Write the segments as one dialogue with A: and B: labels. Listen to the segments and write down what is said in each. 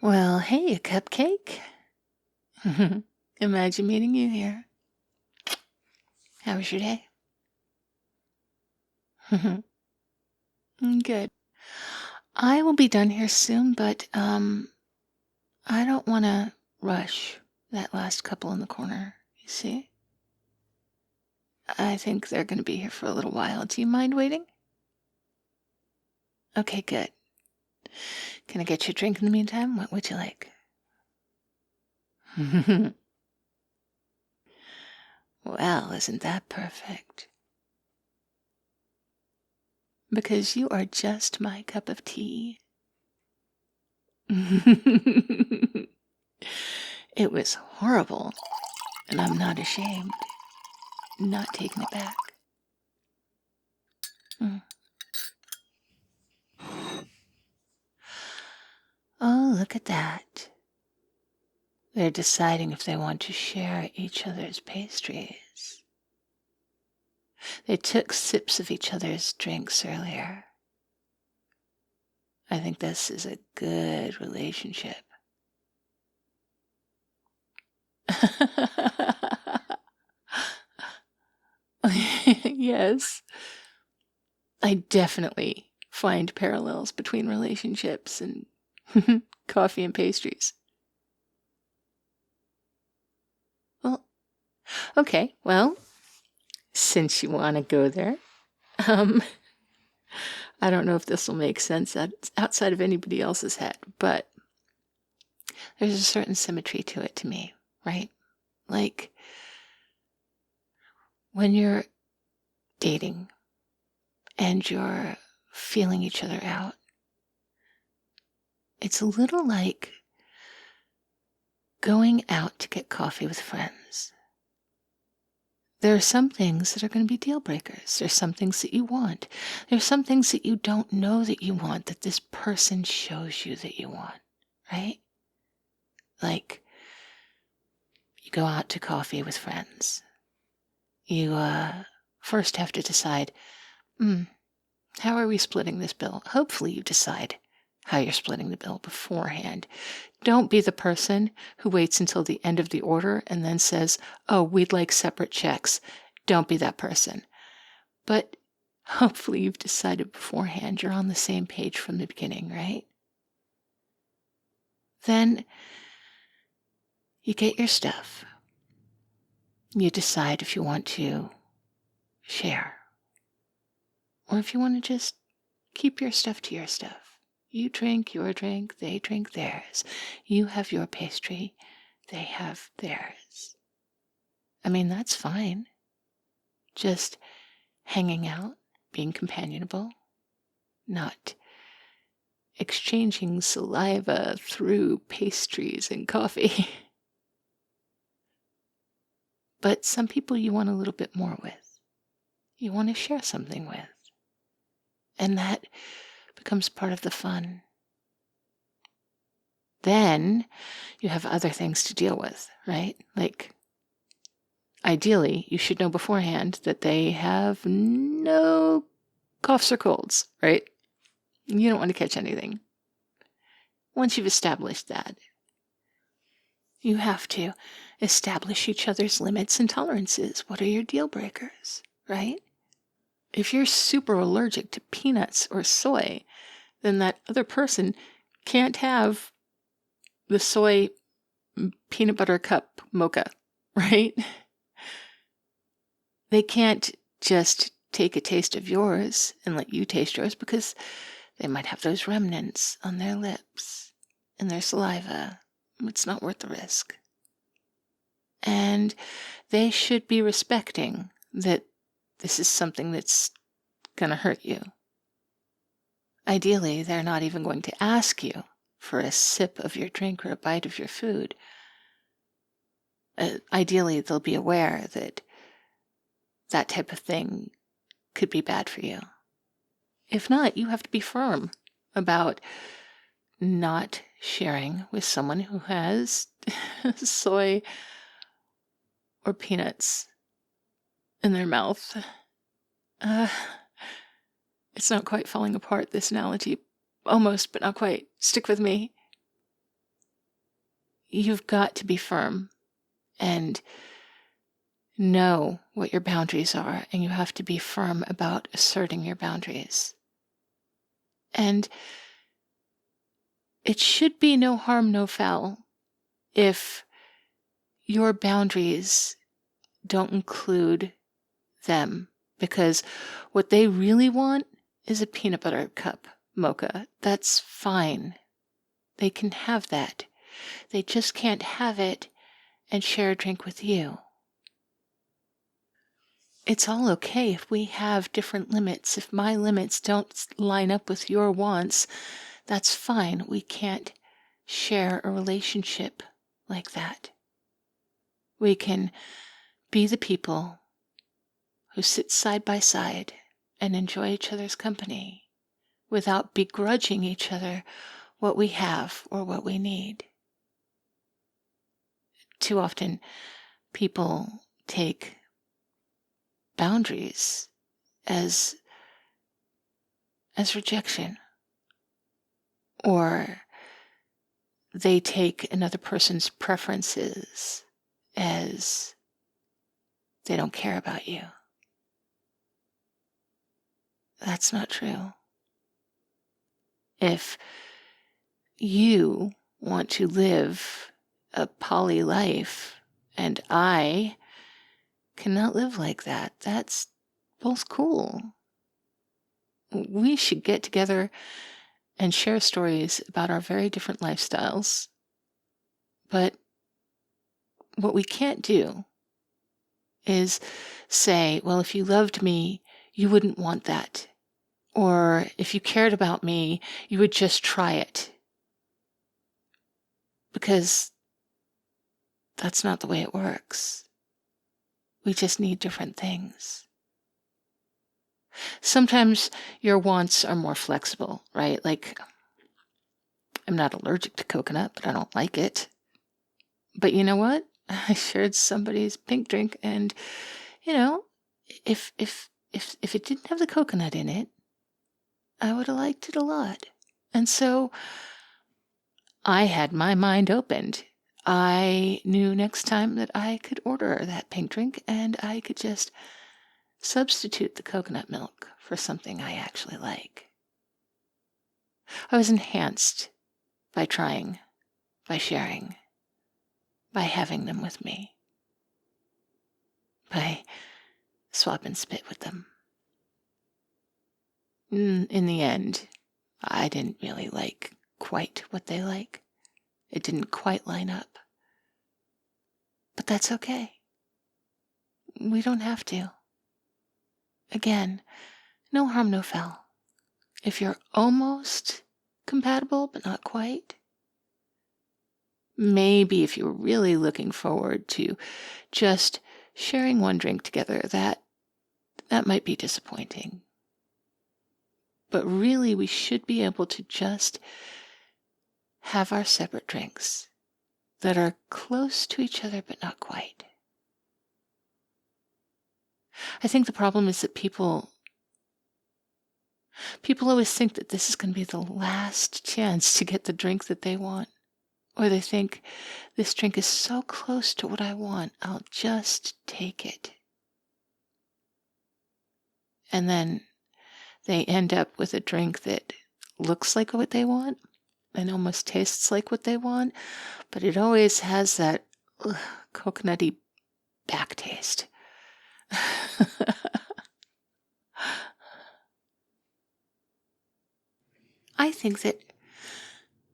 A: Well, hey, cupcake. Imagine meeting you here. How was your day? Good. I will be done here soon, but I don't want to rush that last couple in the corner, you see? I think they're going to be here for a little while. Do you mind waiting? Okay, good. Can I get you a drink in the meantime? What would you like? Well, isn't that perfect? Because you are just my cup of tea. It was horrible, and I'm not ashamed. Not taking it back. Oh, look at that. They're deciding if they want to share each other's pastries. They took sips of each other's drinks earlier. I think this is a good relationship. Yes. I definitely find parallels between relationships and coffee and pastries. Well, okay, well, since you want to go there, I don't know if this will make sense outside of anybody else's head, but there's a certain symmetry to it to me, right? Like when you're dating and you're feeling each other out, it's a little like going out to get coffee with friends. There are some things that are going to be deal breakers. There's some things that you want. There's some things that you don't know that you want that this person shows you that you want, right? Like you go out to coffee with friends. You first have to decide, how are we splitting this bill? Hopefully you decide how you're splitting the bill beforehand. Don't be the person who waits until the end of the order and then says, oh, we'd like separate checks. Don't be that person. But hopefully you've decided beforehand. You're on the same page from the beginning, right? Then you get your stuff. You decide if you want to share or if you want to just keep your stuff to your stuff. You drink your drink, they drink theirs. You have your pastry, they have theirs. I mean, that's fine. Just hanging out, being companionable, not exchanging saliva through pastries and coffee. But some people you want a little bit more with. You want to share something with. And that becomes part of the fun. Then you have other things to deal with, right? Like, ideally, you should know beforehand that they have no coughs or colds, right? You don't want to catch anything. Once you've established that, you have to establish each other's limits and tolerances. What are your deal breakers, right? If you're super allergic to peanuts or soy, then that other person can't have the soy peanut butter cup mocha, right? They can't just take a taste of yours and let you taste yours because they might have those remnants on their lips and their saliva. It's not worth the risk. And they should be respecting that this is something that's going to hurt you. Ideally, they're not even going to ask you for a sip of your drink or a bite of your food. Ideally, they'll be aware that that type of thing could be bad for you. If not, you have to be firm about not sharing with someone who has soy or peanuts in their mouth. It's not quite falling apart, this analogy. Almost, but not quite. Stick with me. you've got to be firm and know what your boundaries are, and you have to be firm about asserting your boundaries. And it should be no harm, no foul if your boundaries don't include them, because what they really want is a peanut butter cup mocha. That's fine. They can have that. They just can't have it and share a drink with you. It's all okay if we have different limits. If my limits don't line up with your wants, that's fine. We can't share a relationship like that. We can be the people who sit side by side and enjoy each other's company without begrudging each other what we have or what we need. Too often, people take boundaries as rejection, or they take another person's preferences as they don't care about you. That's not true. If you want to live a poly life and I cannot live like that, that's both cool. We should get together and share stories about our very different lifestyles. But what we can't do is say, well, if you loved me, you wouldn't want that. Or if you cared about me, you would just try it. Because that's not the way it works. We just need different things. Sometimes your wants are more flexible, right? Like, I'm not allergic to coconut, but I don't like it. But you know what? I shared somebody's pink drink, and if it didn't have the coconut in it, I would have liked it a lot. And so I had my mind opened. I knew next time that I could order that pink drink, and I could just substitute the coconut milk for something I actually like. I was enhanced by trying, by sharing, by having them with me, by swap and spit with them. In the end, I didn't really like quite what they like. It didn't quite line up. But that's okay. We don't have to. Again, no harm, no foul. If you're almost compatible, but not quite, maybe if you're really looking forward to just sharing one drink together, that might be disappointing. But really, we should be able to just have our separate drinks that are close to each other, but not quite. I think the problem is that people always think that this is going to be the last chance to get the drink that they want. Or they think, this drink is so close to what I want, I'll just take it. And then they end up with a drink that looks like what they want and almost tastes like what they want, but it always has that coconutty back taste. I think that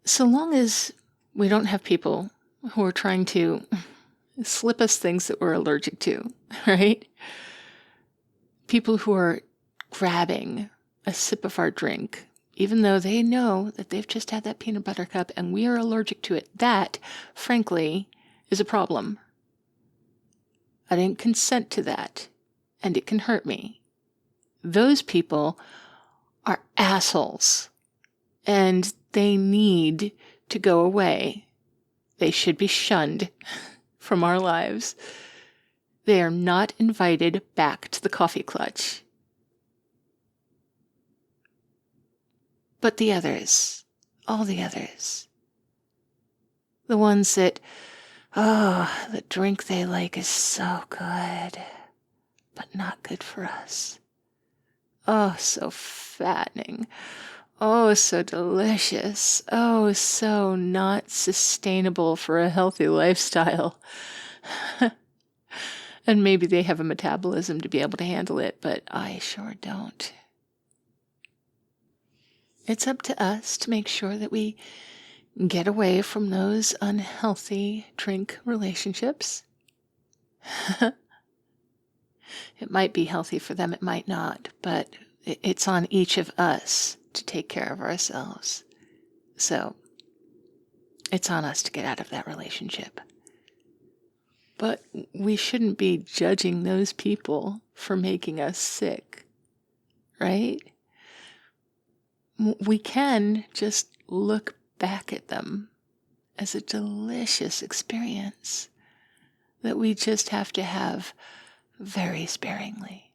A: so long as we don't have people who are trying to slip us things that we're allergic to, right? People who are grabbing a sip of our drink, even though they know that they've just had that peanut butter cup and we are allergic to it, that, frankly, is a problem. I didn't consent to that, and it can hurt me. Those people are assholes, and they need to go away. They should be shunned from our lives. They are not invited back to the coffee clutch. But the others, all the others, The ones that, the drink they like is so good, but not good for us. Oh, so fattening. Oh, so delicious. Oh, so not sustainable for a healthy lifestyle. And maybe they have a metabolism to be able to handle it, but I sure don't. It's up to us to make sure that we get away from those unhealthy drink relationships. It might be healthy for them, it might not, but it's on each of us to take care of ourselves. So it's on us to get out of that relationship. But we shouldn't be judging those people for making us sick, right? We can just look back at them as a delicious experience that we just have to have very sparingly.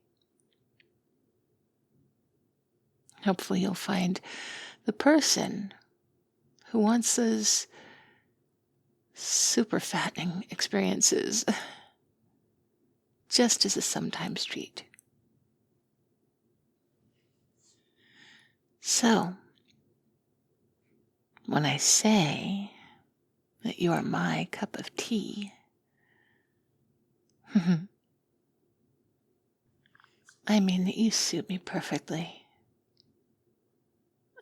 A: Hopefully you'll find the person who wants those super fattening experiences just as a sometimes treat. So, when I say that you are my cup of tea, I mean that you suit me perfectly.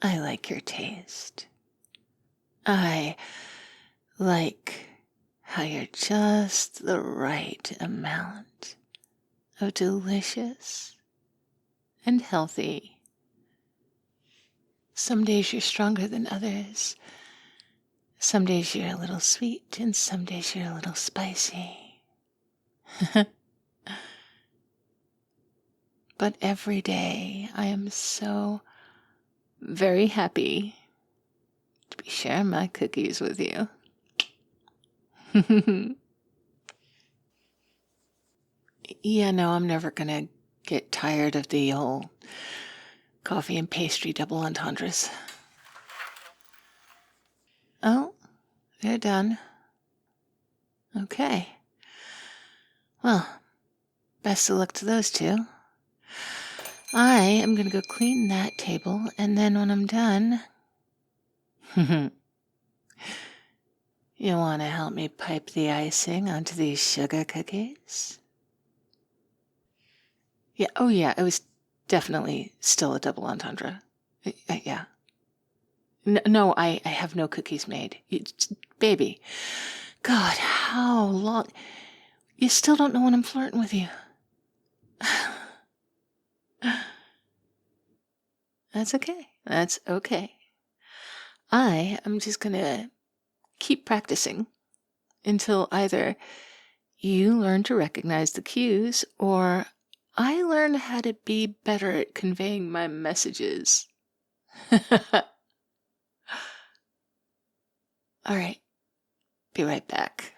A: I like your taste. I like how you're just the right amount of delicious and healthy. Some days you're stronger than others. Some days you're a little sweet, and some days you're a little spicy. But every day I am so very happy to be sharing my cookies with you. Yeah, no, I'm never gonna get tired of the old coffee and pastry double entendres. Oh, they're done. Okay. Well, best of luck to those two. I am gonna go clean that table, and then when I'm done, you want to help me pipe the icing onto these sugar cookies? Yeah, oh yeah, it was definitely still a double entendre. Yeah. No, I have no cookies made. Baby, God, how long? You still don't know when I'm flirting with you. That's okay. That's okay. I am just gonna keep practicing until either you learn to recognize the cues or I learn how to be better at conveying my messages. All right. Be right back.